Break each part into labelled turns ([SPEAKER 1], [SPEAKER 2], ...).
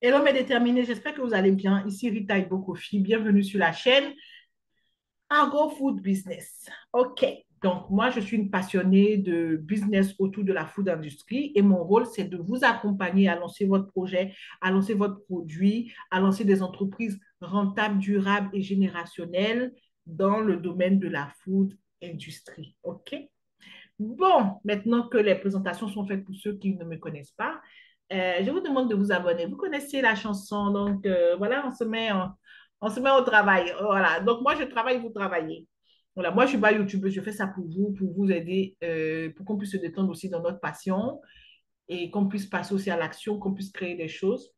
[SPEAKER 1] Hello mes déterminés, j'espère que vous allez bien. Ici Rita Ibokofi, bienvenue sur la chaîne Argo Food Business. Ok, donc moi je suis une passionnée de business autour de la food industry et mon rôle c'est de vous accompagner à lancer votre projet, à lancer votre produit, à lancer des entreprises rentables, durables et générationnelles dans le domaine de la food industry. Ok, bon, maintenant que les présentations sont faites pour ceux qui ne me connaissent pas, je vous demande de vous abonner. Vous connaissez la chanson, donc voilà, on se met au travail. Voilà, donc moi je travaille, vous travaillez. Voilà, moi je suis pas YouTubeuse, je fais ça pour vous aider, pour qu'on puisse se détendre aussi dans notre passion et qu'on puisse passer aussi à l'action, qu'on puisse créer des choses.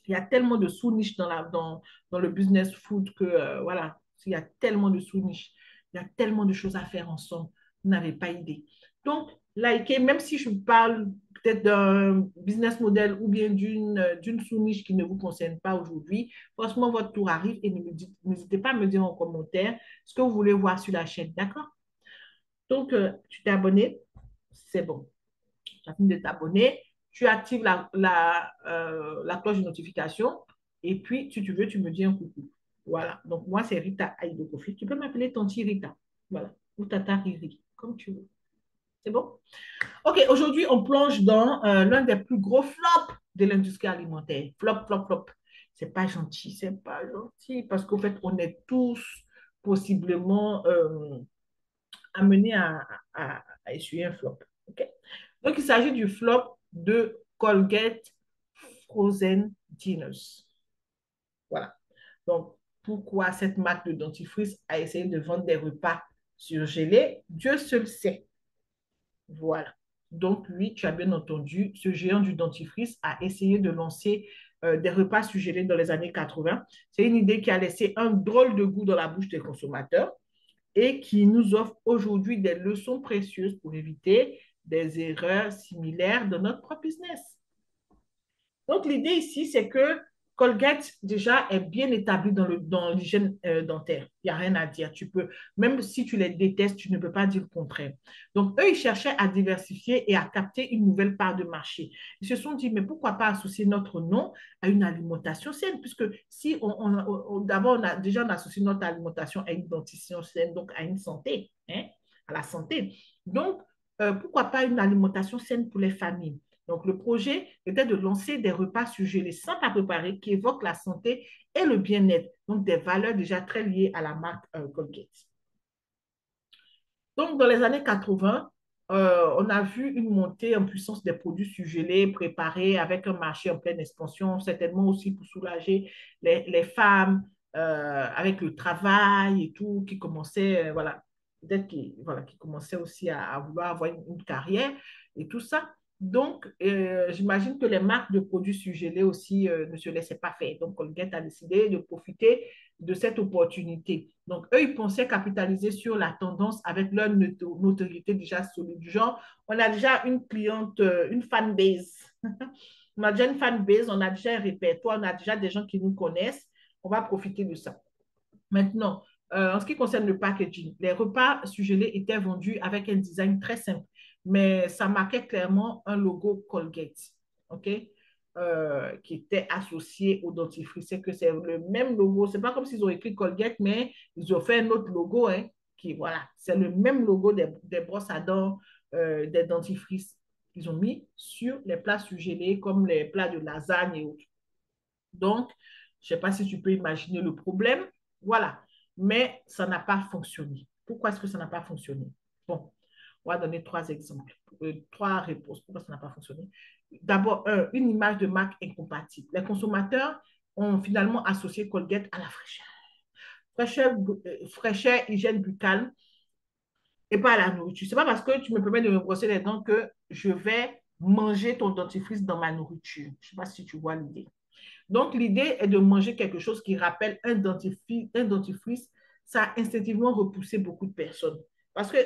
[SPEAKER 1] Il y a tellement de sous-niches dans le business food que, voilà, il y a tellement de sous-niches, il y a tellement de choses à faire ensemble. Vous n'avez pas idée. Donc, likez, même si je parle peut-être d'un business model ou bien d'une sous-niche qui ne vous concerne pas aujourd'hui, franchement, votre tour arrive et n'hésitez pas à me dire en commentaire ce que vous voulez voir sur la chaîne. D'accord? Donc, tu t'es abonné, c'est bon. Tu as fini de t'abonner, tu actives la cloche de notification et puis, si tu veux, tu me dis un coucou. Voilà. Donc, moi, c'est Rita Aïdo Kofi. Tu peux m'appeler Tanti Rita. Voilà. Ou Tata Riri, comme tu veux. C'est bon? OK, aujourd'hui, on plonge dans l'un des plus gros flops de l'industrie alimentaire. Flop, flop, flop. C'est pas gentil, c'est pas gentil parce qu'en fait, on est tous possiblement amenés à essuyer un flop. OK? Donc, il s'agit du flop de Colgate Frozen Dinners. Voilà. Donc, pourquoi cette marque de dentifrice a essayé de vendre des repas surgelés? Dieu seul sait. Voilà. Donc, lui, tu as bien entendu, ce géant du dentifrice a essayé de lancer des repas surgelés dans les années 80. C'est une idée qui a laissé un drôle de goût dans la bouche des consommateurs et qui nous offre aujourd'hui des leçons précieuses pour éviter des erreurs similaires dans notre propre business. Donc, l'idée ici, c'est que Colgate, déjà, est bien établi dans l'hygiène dentaire. Il n'y a rien à dire. Tu peux, même si tu les détestes, tu ne peux pas dire le contraire. Donc, eux, ils cherchaient à diversifier et à capter une nouvelle part de marché. Ils se sont dit, mais pourquoi pas associer notre nom à une alimentation saine? Puisque si d'abord, on associe notre alimentation à une dentition saine, donc à une santé, hein, à la santé. Donc, pourquoi pas une alimentation saine pour les familles? Donc, le projet était de lancer des repas surgelés simples à préparer qui évoquent la santé et le bien-être, donc des valeurs déjà très liées à la marque Colgate. Donc, dans les années 80, on a vu une montée en puissance des produits surgelés préparés avec un marché en pleine expansion, certainement aussi pour soulager les femmes avec le travail et tout, qui commençaient, voilà, peut-être qui commençaient aussi à vouloir avoir une carrière et tout ça. Donc, j'imagine que les marques de produits surgelés aussi ne se laissaient pas faire. Donc, Colgate a décidé de profiter de cette opportunité. Donc, eux, ils pensaient capitaliser sur la tendance avec leur notoriété déjà solide. Du genre, on a déjà une cliente, une fanbase. On a déjà une fanbase, on a déjà un répertoire, on a déjà des gens qui nous connaissent. On va profiter de ça. Maintenant, en ce qui concerne le packaging, les repas surgelés étaient vendus avec un design très simple, mais ça marquait clairement un logo Colgate, OK? Qui était associé au dentifrice. C'est que c'est le même logo. C'est pas comme s'ils ont écrit Colgate, mais ils ont fait un autre logo, hein, qui, voilà, c'est le même logo des brosses à dents, des dentifrices qu'ils ont mis sur les plats surgelés, comme les plats de lasagne et autres. Donc, je ne sais pas si tu peux imaginer le problème. Voilà. Mais ça n'a pas fonctionné. Pourquoi est-ce que ça n'a pas fonctionné? Bon, on va donner trois exemples, trois réponses. Pourquoi ça n'a pas fonctionné? D'abord, une image de marque incompatible. Les consommateurs ont finalement associé Colgate à la fraîcheur. Fraîcheur, hygiène buccale et pas à la nourriture. Ce n'est pas parce que tu me permets de me brosser les dents que je vais manger ton dentifrice dans ma nourriture. Je ne sais pas si tu vois l'idée. Donc, l'idée est de manger quelque chose qui rappelle un dentifrice. Ça a instinctivement repoussé beaucoup de personnes. Parce que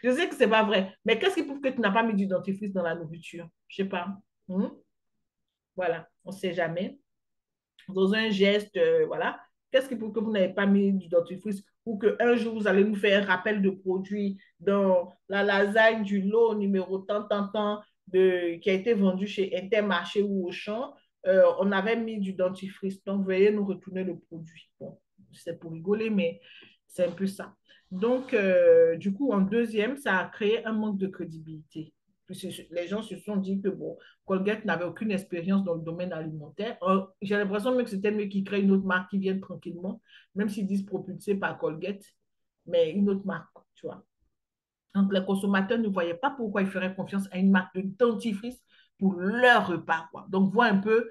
[SPEAKER 1] je sais que ce n'est pas vrai, mais qu'est-ce qui prouve que tu n'as pas mis du dentifrice dans la nourriture? Je ne sais pas. Voilà, on ne sait jamais. Dans un geste, voilà. Qu'est-ce qui prouve que vous n'avez pas mis du dentifrice ou qu'un jour, vous allez nous faire un rappel de produit dans la lasagne du lot numéro tant, tant, tant qui a été vendu chez Intermarché ou Auchan, on avait mis du dentifrice. Donc, veuillez nous retourner le produit. Bon, c'est pour rigoler, mais c'est un peu ça. Donc, du coup, en deuxième, ça a créé un manque de crédibilité. Les gens se sont dit que, bon, Colgate n'avait aucune expérience dans le domaine alimentaire. J'ai l'impression même que c'était mieux qu'ils créent une autre marque qui vienne tranquillement, même s'ils disent propulsé par Colgate, mais une autre marque, tu vois. Donc, les consommateurs ne voyaient pas pourquoi ils feraient confiance à une marque de dentifrice pour leur repas, quoi. Donc, vois un peu,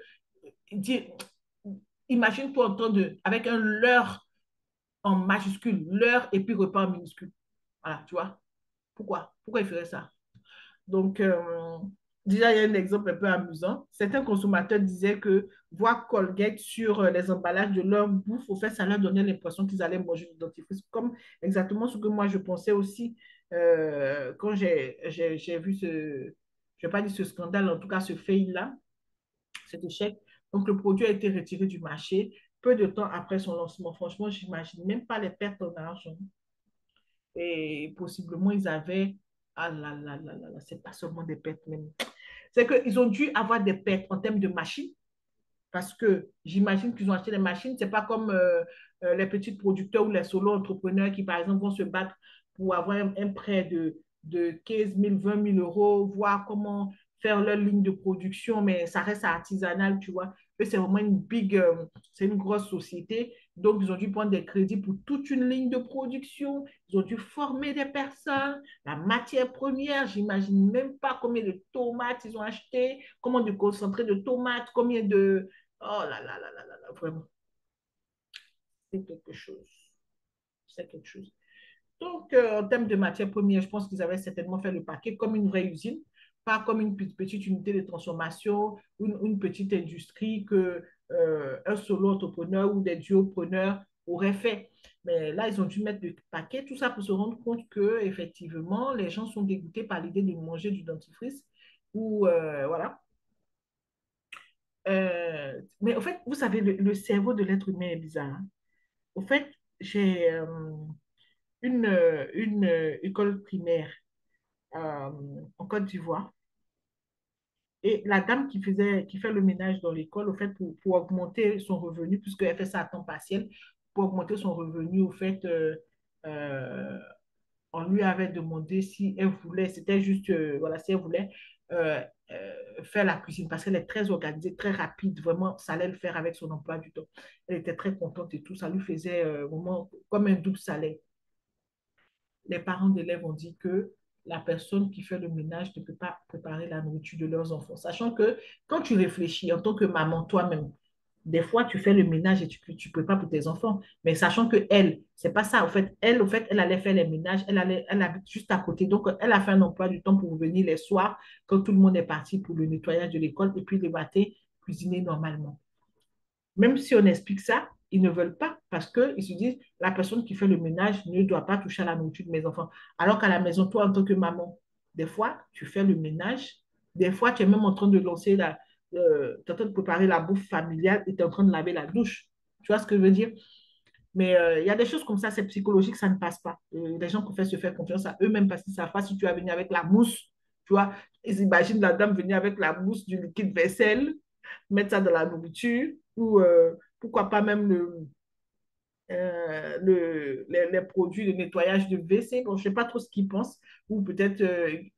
[SPEAKER 1] imagine-toi en train de, avec un leur en majuscule, leur et puis repas en minuscule. Voilà, tu vois. Pourquoi ils feraient ça? Donc, déjà, il y a un exemple un peu amusant. Certains consommateurs disaient que voir Colgate sur les emballages de leur bouffe, au fait, ça leur donnait l'impression qu'ils allaient manger du dentifrice, comme exactement ce que moi, je pensais aussi quand j'ai vu ce, je vais pas dire ce scandale, en tout cas ce fail-là, cet échec. Donc, le produit a été retiré du marché peu de temps après son lancement. Franchement, je n'imagine même pas les pertes en argent. Et possiblement, ils avaient... Ah là là là là, là c'est pas seulement des pertes même. C'est qu'ils ont dû avoir des pertes en termes de machines, parce que j'imagine qu'ils ont acheté des machines. C'est pas comme les petits producteurs ou les solo-entrepreneurs qui, par exemple, vont se battre pour avoir un prêt de 15 000, 20 000 euros, voir comment faire leur ligne de production, mais ça reste artisanal, tu vois. Eux, c'est vraiment c'est une grosse société. Donc, ils ont dû prendre des crédits pour toute une ligne de production. Ils ont dû former des personnes, la matière première. J'imagine même pas combien de tomates ils ont acheté, combien de concentrés de tomates, combien de, oh là là là là là, là, vraiment, c'est quelque chose. C'est quelque chose. Donc, en termes de matière première, je pense qu'ils avaient certainement fait le paquet comme une vraie usine, pas comme une petite unité de transformation, une petite industrie que un solo entrepreneur ou des duopreneurs auraient fait. Mais là, ils ont dû mettre le paquet, tout ça pour se rendre compte que effectivement, les gens sont dégoûtés par l'idée de manger du dentifrice ou voilà. Mais au fait, vous savez, le cerveau de l'être humain est bizarre, hein. Au fait, j'ai une école primaire euh, en Côte d'Ivoire. Et la dame qui fait le ménage dans l'école, au fait, pour augmenter son revenu, puisqu'elle fait ça à temps partiel, pour augmenter son revenu, au fait, euh, on lui avait demandé si elle voulait, c'était juste, voilà, si elle voulait faire la cuisine, parce qu'elle est très organisée, très rapide, vraiment, ça allait le faire avec son emploi du temps. Elle était très contente et tout, ça lui faisait vraiment comme un double salaire. Les parents d'élèves ont dit que la personne qui fait le ménage ne peut pas préparer la nourriture de leurs enfants. Sachant que quand tu réfléchis en tant que maman toi-même, des fois, tu fais le ménage et tu prépares pour tes enfants. Mais sachant que elle, c'est pas ça. Au fait, elle allait faire les ménages. Elle habite juste à côté. Donc, elle a fait un emploi du temps pour venir les soirs quand tout le monde est parti pour le nettoyage de l'école et puis les matins, cuisiner normalement. Même si on explique ça, ils ne veulent pas parce qu'ils se disent la personne qui fait le ménage ne doit pas toucher à la nourriture de mes enfants. Alors qu'à la maison, toi, en tant que maman, des fois, tu fais le ménage, des fois, tu es même en train de lancer tu es en train de préparer la bouffe familiale et tu es en train de laver la douche. Tu vois ce que je veux dire? Mais il y a des choses comme ça, c'est psychologique, ça ne passe pas. Les gens préfèrent se faire confiance à eux-mêmes parce qu'ils ne savent pas si tu vas venir avec la mousse. Tu vois, ils imaginent la dame venir avec la mousse du liquide vaisselle, mettre ça dans la nourriture, ou pourquoi pas même les produits de nettoyage de WC. Bon, je ne sais pas trop ce qu'ils pensent, ou peut-être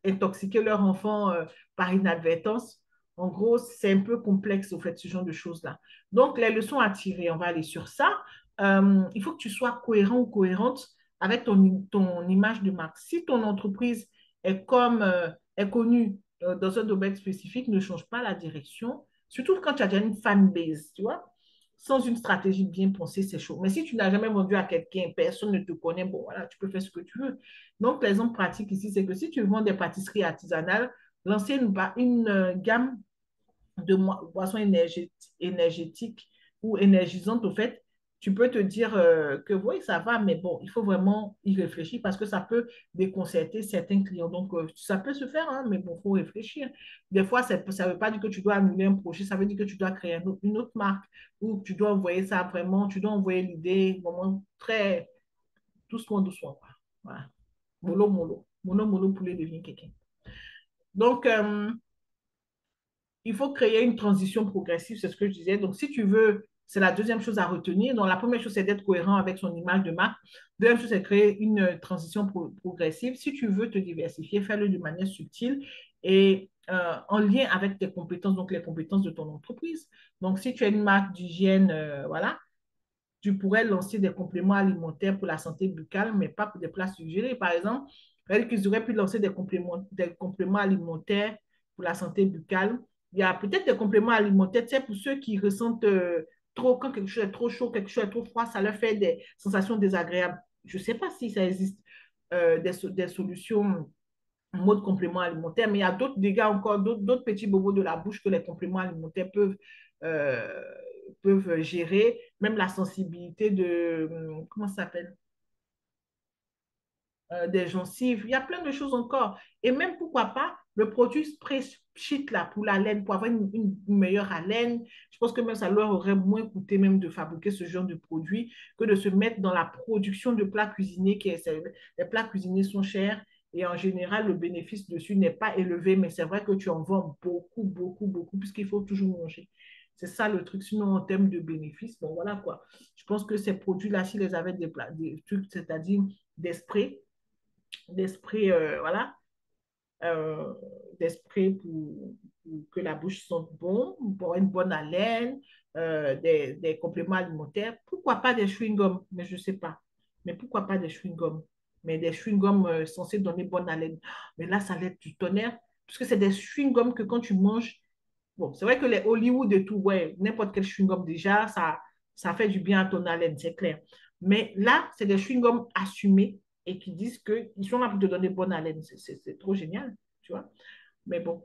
[SPEAKER 1] intoxiquer leur enfant par inadvertance. En gros, c'est un peu complexe, au fait, ce genre de choses-là. Donc, les leçons à tirer, on va aller sur ça. Il faut que tu sois cohérent ou cohérente avec ton image de marque. Si ton entreprise est connue dans un domaine spécifique, ne change pas la direction, surtout quand tu as déjà une fanbase, tu vois. Sans une stratégie bien pensée, c'est chaud. Mais si tu n'as jamais vendu à quelqu'un, personne ne te connaît, bon, voilà, tu peux faire ce que tu veux. Donc, l'exemple pratique ici, c'est que si tu vends des pâtisseries artisanales, lancer une gamme de boissons énergétiques ou énergisantes, au fait, tu peux te dire que oui, ça va, mais bon, il faut vraiment y réfléchir parce que ça peut déconcerter certains clients. Donc, ça peut se faire, hein, mais bon, il faut réfléchir. Des fois, ça ne veut pas dire que tu dois annuler un projet, ça veut dire que tu dois créer une autre marque ou tu dois envoyer ça vraiment, tu dois envoyer l'idée vraiment très doucement, doucement, quoi. Voilà. Mollo, mollo. Mono, mollo, poulet devient quelqu'un. Donc, il faut créer une transition progressive, c'est ce que je disais. Donc, si tu veux, c'est la deuxième chose à retenir. Donc, la première chose, c'est d'être cohérent avec son image de marque. La deuxième chose, c'est créer une transition progressive. Si tu veux te diversifier, fais-le de manière subtile et en lien avec tes compétences, donc les compétences de ton entreprise. Donc, si tu as une marque d'hygiène, voilà, tu pourrais lancer des compléments alimentaires pour la santé buccale, mais pas pour des plats suggérés. Par exemple, qu'ils auraient pu lancer des compléments alimentaires pour la santé buccale. Il y a peut-être des compléments alimentaires, tu sais, pour ceux qui ressentent trop, quand quelque chose est trop chaud, quelque chose est trop froid, ça leur fait des sensations désagréables. Je ne sais pas si ça existe des solutions en mode complément alimentaire, mais il y a d'autres dégâts encore, d'autres petits bobos de la bouche que les compléments alimentaires euh, peuvent gérer, même la sensibilité de, comment ça s'appelle, des gencives, il y a plein de choses encore. Et même, pourquoi pas, le produit spray sheet là, pour la laine, pour avoir une meilleure haleine. Je pense que même ça leur aurait moins coûté même de fabriquer ce genre de produit que de se mettre dans la production de plats cuisinés. Les plats cuisinés sont chers et en général, le bénéfice dessus n'est pas élevé, mais c'est vrai que tu en vends beaucoup, beaucoup, beaucoup, puisqu'il faut toujours manger. C'est ça le truc. Sinon, en termes de bénéfices, bon, voilà quoi. Je pense que ces produits-là, s'ils les avaient des trucs, c'est-à-dire des sprays, d'esprit, voilà, euh, d'esprit pour que la bouche sente bon, pour une bonne haleine, des compléments alimentaires. Pourquoi pas des chewing-gums? Mais je ne sais pas. Mais pourquoi pas des chewing-gums? Mais des chewing-gums censés donner bonne haleine. Mais là, ça l'aide du tonnerre. Parce que c'est des chewing-gums que quand tu manges, bon, c'est vrai que les Hollywood et tout, ouais, n'importe quel chewing-gum déjà, ça fait du bien à ton haleine, c'est clair. Mais là, c'est des chewing-gums assumés et qui disent qu'ils sont là pour te donner bonne haleine. C'est trop génial, tu vois. Mais bon,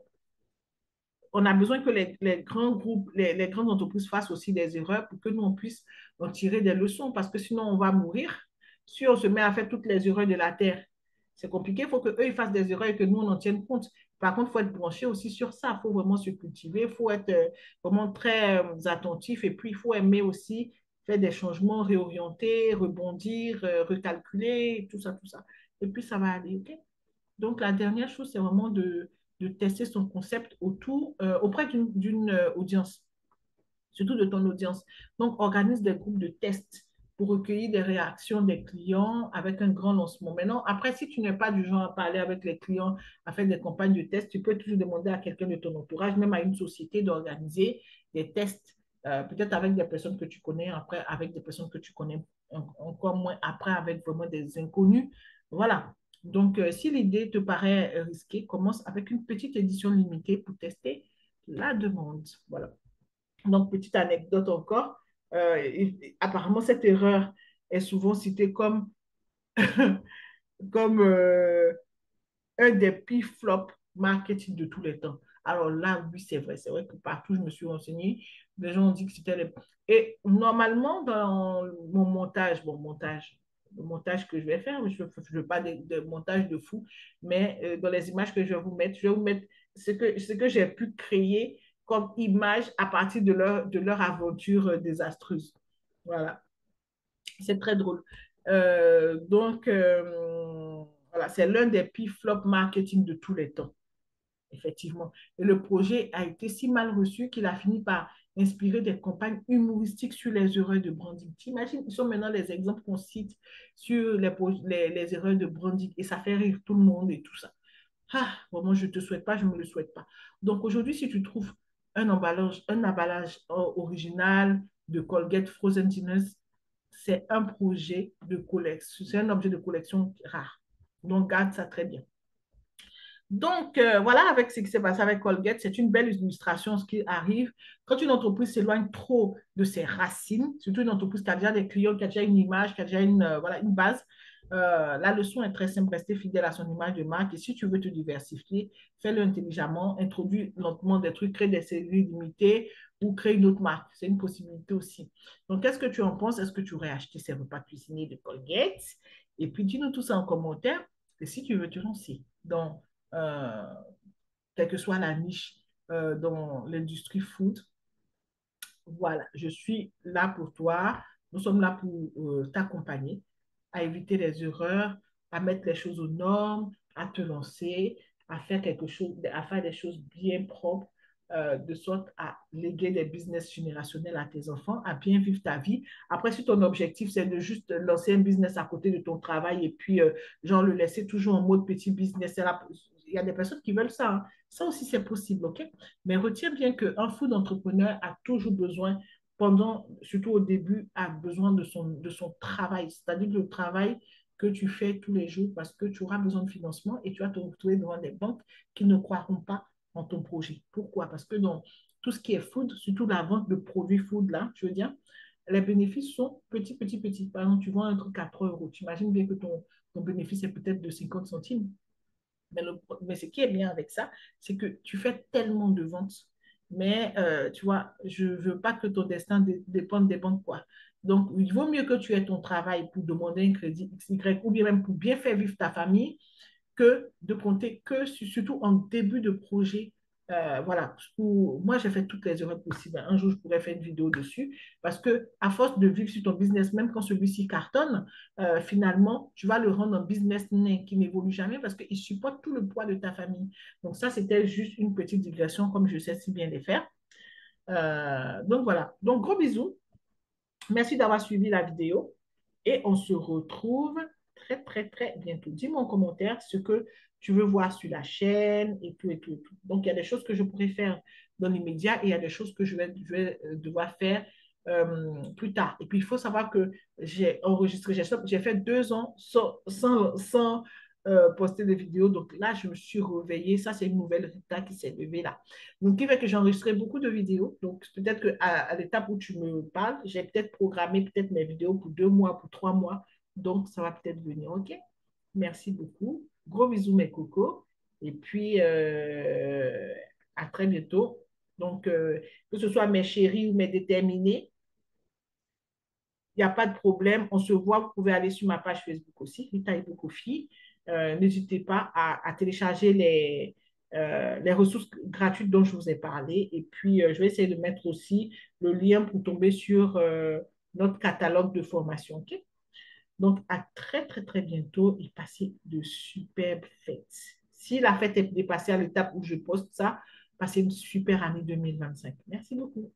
[SPEAKER 1] on a besoin que les grands groupes, les grandes entreprises fassent aussi des erreurs pour que nous, on puisse en tirer des leçons parce que sinon, on va mourir si on se met à faire toutes les erreurs de la Terre. C'est compliqué, il faut qu'eux, ils fassent des erreurs et que nous, on en tienne compte. Par contre, il faut être branché aussi sur ça. Il faut vraiment se cultiver, il faut être vraiment très attentif et puis il faut aimer aussi faire des changements, réorienter, rebondir, recalculer, tout ça, tout ça. Et puis, ça va aller, OK? Donc, la dernière chose, c'est vraiment de tester son concept auprès d'une audience, surtout de ton audience. Donc, organise des groupes de tests pour recueillir des réactions des clients avec un grand lancement. Maintenant, après, si tu n'es pas du genre à parler avec les clients, à faire des campagnes de tests, tu peux toujours demander à quelqu'un de ton entourage, même à une société, d'organiser des tests, peut-être avec des personnes que tu connais, après avec des personnes que tu connais encore moins, après avec vraiment des inconnus. Voilà. Donc, si l'idée te paraît risquée, commence avec une petite édition limitée pour tester la demande. Voilà. Donc, petite anecdote encore. Apparemment, cette erreur est souvent citée comme un des pires flops marketing de tous les temps. Alors là, oui, c'est vrai. C'est vrai que partout, je me suis renseignée. Les gens ont dit que c'était les... Et normalement, dans mon montage, le montage que je vais faire, je ne veux pas de montage de fou, mais dans les images que je vais vous mettre ce que j'ai pu créer comme image à partir de leur aventure désastreuse. Voilà, c'est très drôle. Voilà, c'est l'un des pires flops marketing de tous les temps, effectivement. Et le projet a été si mal reçu qu'il a fini par inspirer des campagnes humoristiques sur les erreurs de branding. T'imagines, ils sont maintenant les exemples qu'on cite sur les erreurs de branding et ça fait rire tout le monde et tout ça. Ah, vraiment, je ne te souhaite pas, je ne me le souhaite pas. Donc aujourd'hui, si tu trouves un emballage original de Colgate Frozen Dinners, c'est un projet de collection, c'est un objet de collection rare. Donc garde ça très bien. Donc, voilà, avec ce qui s'est passé avec Colgate, c'est une belle illustration ce qui arrive quand une entreprise s'éloigne trop de ses racines, surtout une entreprise qui a déjà des clients, qui a déjà une image, qui a déjà voilà, une base. La leçon est très simple, rester fidèle à son image de marque. Et si tu veux te diversifier, fais-le intelligemment, introduis lentement des trucs, crée des séries limitées ou crée une autre marque. C'est une possibilité aussi. Donc, qu'est-ce que tu en penses? Est-ce que tu aurais acheté ces repas cuisinés de Colgate? Et puis, dis-nous tout ça en commentaire. Et si tu veux te lancer dans euh, quelle que soit la niche dans l'industrie food. Voilà, je suis là pour toi. Nous sommes là pour t'accompagner, à éviter les erreurs, à mettre les choses aux normes, à te lancer, à faire quelque chose, à faire des choses bien propres de sorte à léguer des business générationnels à tes enfants, à bien vivre ta vie. Après, si ton objectif, c'est de juste lancer un business à côté de ton travail et puis, genre, le laisser toujours en mode petit business, il y a des personnes qui veulent ça, hein. Ça aussi, c'est possible, OK? Mais retiens bien qu'un food entrepreneur a toujours besoin, surtout au début, a besoin de son travail, c'est-à-dire le travail que tu fais tous les jours parce que tu auras besoin de financement et tu vas te retrouver devant des banques qui ne croiront pas en ton projet. Pourquoi? Parce que dans tout ce qui est food, surtout la vente de produits food, là, je veux dire, les bénéfices sont petits, petits, petits. Par exemple, tu vends un truc à 3 euros. Tu imagines bien que ton bénéfice est peut-être de 50 centimes. Mais ce qui est bien avec ça, c'est que tu fais tellement de ventes. Mais tu vois, je ne veux pas que ton destin dépende des banques, quoi. Donc, il vaut mieux que tu aies ton travail pour demander un crédit XY ou bien même pour bien faire vivre ta famille que de compter que surtout en début de projet. Voilà, moi, j'ai fait toutes les erreurs possibles. Un jour, je pourrais faire une vidéo dessus parce que à force de vivre sur ton business, même quand celui-ci cartonne, finalement, tu vas le rendre un business nain qui n'évolue jamais parce qu'il supporte tout le poids de ta famille. Donc ça, c'était juste une petite digression comme je sais si bien les faire. Donc voilà. Donc gros bisous. Merci d'avoir suivi la vidéo et on se retrouve très, très, très bientôt. Dis-moi en commentaire ce que tu veux voir sur la chaîne et tout, et tout, et tout. Donc, il y a des choses que je pourrais faire dans l'immédiat et il y a des choses que je vais devoir faire plus tard. Et puis, il faut savoir que j'ai enregistré, j'ai fait 2 ans sans poster des vidéos. Donc là, je me suis réveillée. Ça, c'est une nouvelle Rita qui s'est levée là. Donc, qui fait que j'ai enregistré beaucoup de vidéos. Donc, peut-être qu'à l'étape où tu me parles, j'ai peut-être programmé peut-être mes vidéos pour 2 mois, pour 3 mois. Donc, ça va peut-être venir. OK? Merci beaucoup. Gros bisous, mes cocos. Et puis, à très bientôt. Donc, que ce soit mes chéris ou mes déterminés, il n'y a pas de problème. On se voit. Vous pouvez aller sur ma page Facebook aussi, Rita Ibukofi. N'hésitez pas à télécharger les ressources gratuites dont je vous ai parlé. Et puis, je vais essayer de mettre aussi le lien pour tomber sur notre catalogue de formation. OK? Donc, à très, très, très bientôt et passez de superbes fêtes. Si la fête est dépassée à l'étape où je poste ça, passez une super année 2025. Merci beaucoup.